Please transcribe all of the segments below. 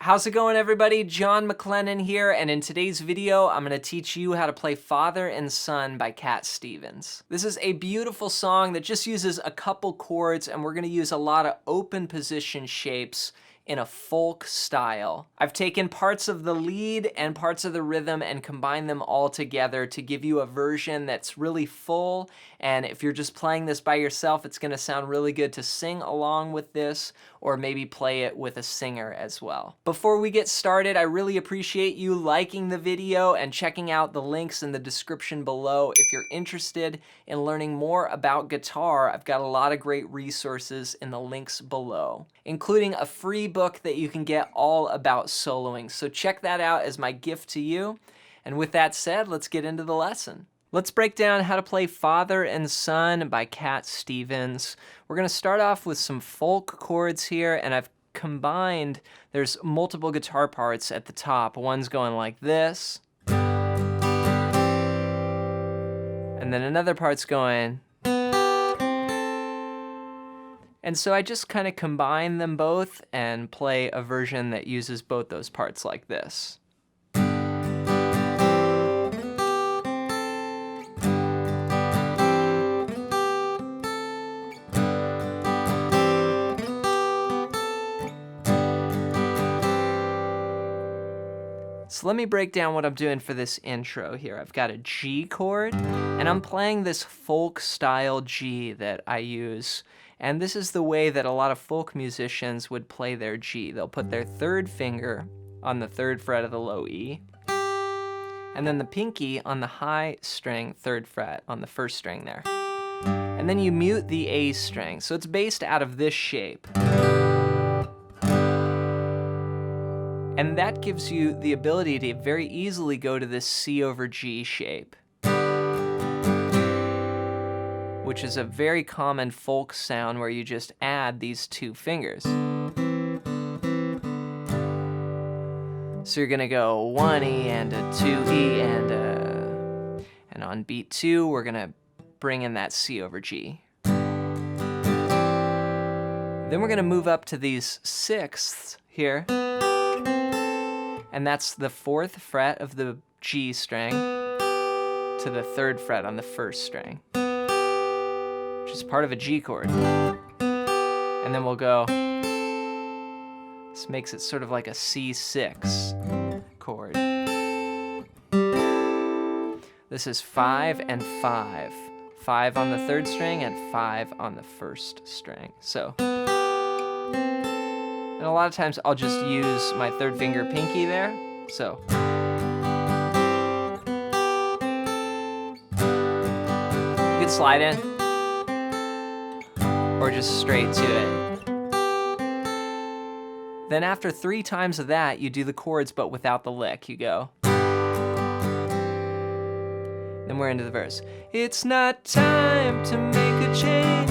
How's it going, everybody? John MacLennan here, and in today's video, I'm going to teach you how to play Father and Son by Cat Stevens. This is a beautiful song that just uses a couple chords, and we're going to use a lot of open position shapes in a folk style. I've taken parts of the lead and parts of the rhythm and combined them all together to give you a version that's really full, and if you're just playing this by yourself, it's gonna sound really good to sing along with this, or maybe play it with a singer as well. Before we get started, I really appreciate you liking the video and checking out the links in the description below. If you're interested in learning more about guitar, I've got a lot of great resources in the links below, including a free book that you can get all about soloing. So check that out as my gift to you. And with that said, let's get into the lesson. Let's break down how to play Father and Son by Cat Stevens. We're gonna start off with some folk chords here, and I've combined, there's multiple guitar parts at the top. One's going like this, and then another part's going. And so I just kind of combine them both and play a version that uses both those parts like this. So let me break down what I'm doing for this intro here. I've got a G chord, and I'm playing this folk style G that I use. And this is the way that a lot of folk musicians would play their G. They'll put their third finger on the third fret of the low E, and then the pinky on the high string, third fret on the first string there. And then you mute the A string. So it's based out of this shape. And that gives you the ability to very easily go to this C over G shape, which is a very common folk sound where you just add these two fingers. So you're gonna go 1 E and a 2 E and on beat 2, we're gonna bring in that C over G. Then we're gonna move up to these sixths here, and that's the 4th fret of the G string to the 3rd fret on the 1st string, which is part of a G chord. And then we'll go, this makes it sort of like a C6 chord. This is 5 and 5. 5 on the 3rd string and 5 on the 1st string. So, and a lot of times I'll just use my 3rd finger pinky there. So, you can slide in, or just straight to it. Then after 3 times of that, you do the chords but without the lick. You go. Then we're into the verse. It's not time to make a change.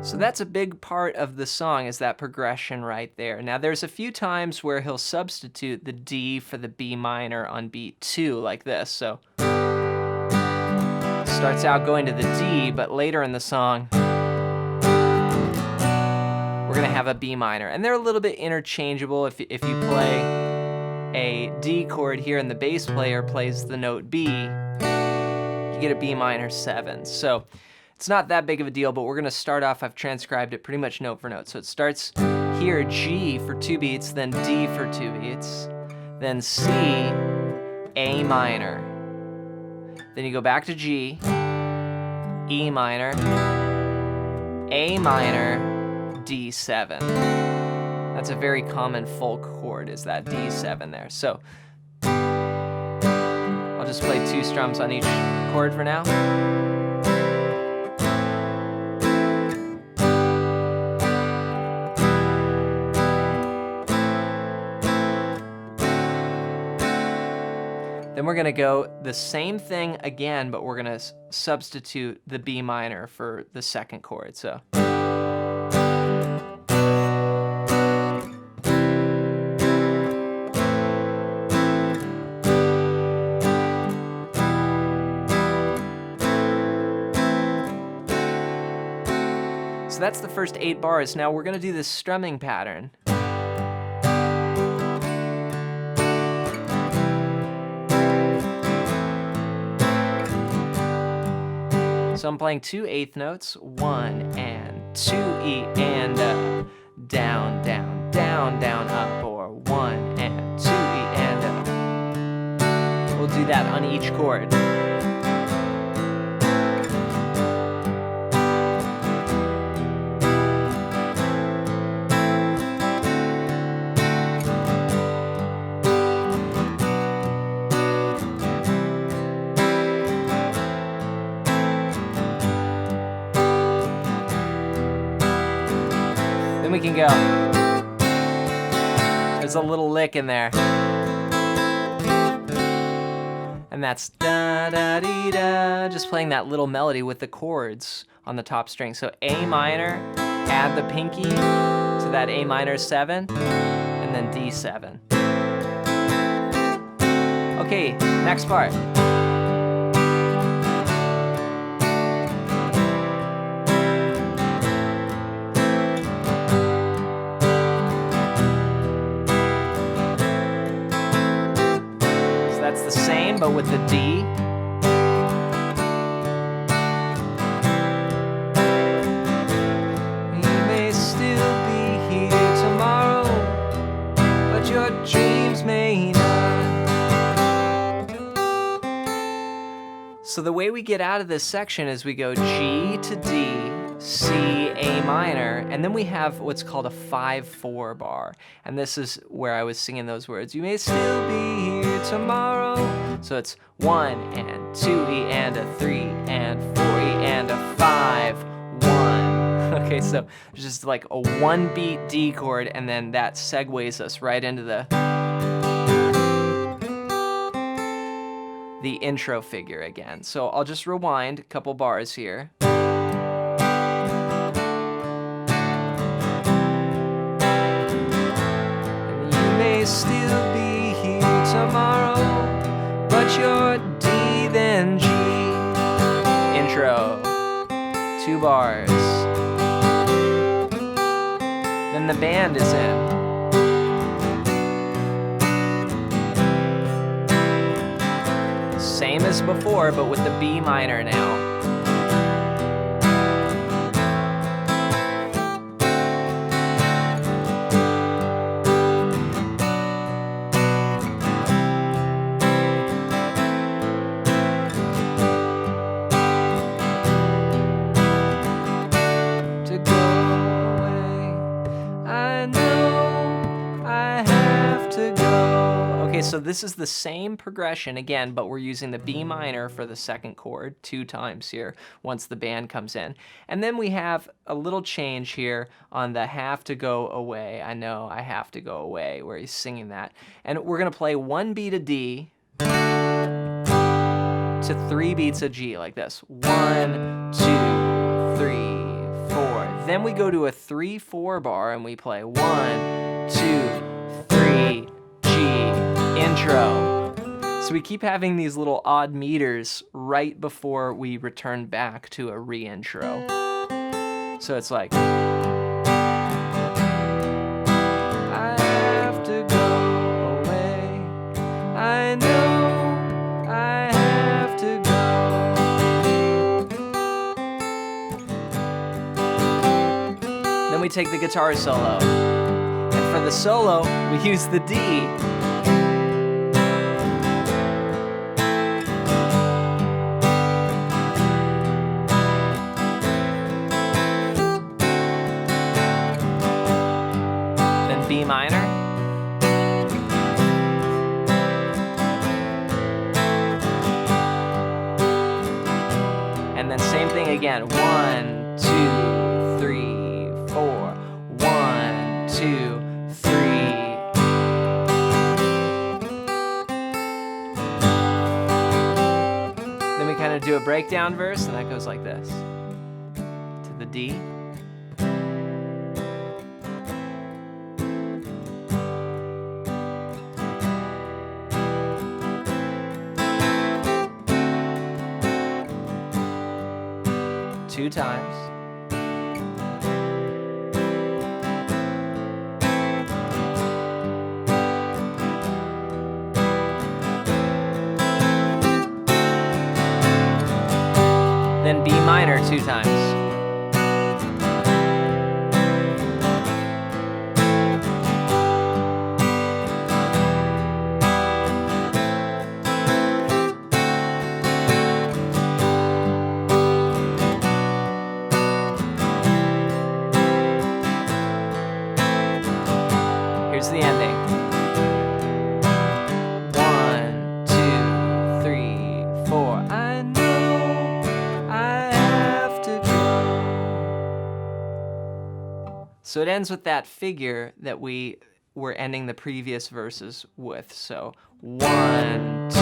So that's a big part of the song, is that progression right there. Now there's a few times where he'll substitute the D for the B minor on beat 2 like this. So starts out going to the D, but later in the song we're gonna have a B minor, and they're a little bit interchangeable. If you play a D chord here and the bass player plays the note B, you get a B minor 7. So it's not that big of a deal, but we're gonna start off, I've transcribed it pretty much note for note. So it starts here, G for 2 beats, then D for 2 beats, then C, A minor. Then you go back to G, E minor, A minor, D7. That's a very common folk chord, is that D7 there. So I'll just play 2 strums on each chord for now. Then we're gonna go the same thing again, but we're gonna substitute the B minor for the second chord. So So that's the first 8 bars. Now we're gonna do this strumming pattern. So I'm playing 2 eighth notes, 1 and 2 E and down, down, down, down, up, or 1 and 2 E and We'll do that on each chord. Then we can go. There's a little lick in there. And that's da-da-dee-da, just playing that little melody with the chords on the top string. So A minor, add the pinky to that A minor 7, and then D7. Okay, next part. That's the same, but with the D. You may still be here tomorrow, but your dreams may not. So the way we get out of this section is we go G to D, C, A minor, and then we have what's called a 5/4 bar. And this is where I was singing those words. You may still be here tomorrow. So it's 1 and 2 E and a 3 and 4 E and a 5, 1. Okay, so there's just like a 1-beat D chord, and then that segues us right into the intro figure again. So I'll just rewind a couple bars here. Still be here tomorrow, but your D then G. Intro, 2 bars. Then the band is in. Same as before, but with the B minor now. So this is the same progression again, but we're using the B minor for the second chord 2 times here once the band comes in. And then we have a little change here on the have to go away. I know I have to go away, where he's singing that. And we're gonna play 1 beat of D to 3 beats of G like this. 1, 2, 3, 4. Then we go to a 3/4 bar and we play 1, 2, 3, G. Intro. So we keep having these little odd meters right before we return back to a re-intro. So it's like, I have to go away. I know I have to go. Then we take the guitar solo. And for the solo, we use the D. B minor. And then same thing again. 1, 2, 3, 4. 1, 2, 3. Then we kind of do a breakdown verse, and that goes like this. To the D. Two times. minor 2 times. Here's the ending. 1, 2, 3, 4. I know I have to go. So it ends with that figure that we were ending the previous verses with. So 1, 2,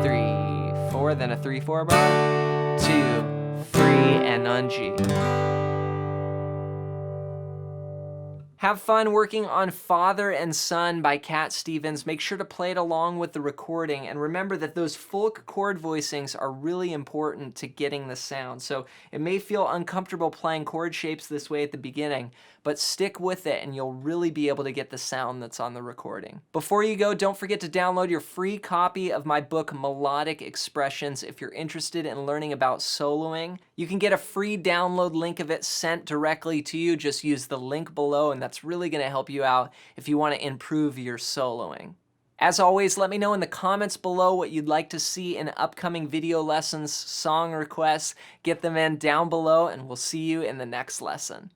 3, 4, then a 3/4 bar, 2, 3, and on G. Have fun working on Father and Son by Cat Stevens. Make sure to play it along with the recording, and remember that those full chord voicings are really important to getting the sound. So it may feel uncomfortable playing chord shapes this way at the beginning, but stick with it and you'll really be able to get the sound that's on the recording. Before you go, don't forget to download your free copy of my book, Melodic Expressions, if you're interested in learning about soloing. You can get a free download link of it sent directly to you. Just use the link below, and that's really going to help you out if you want to improve your soloing. As always, let me know in the comments below what you'd like to see in upcoming video lessons, song requests. Get them in down below, and we'll see you in the next lesson.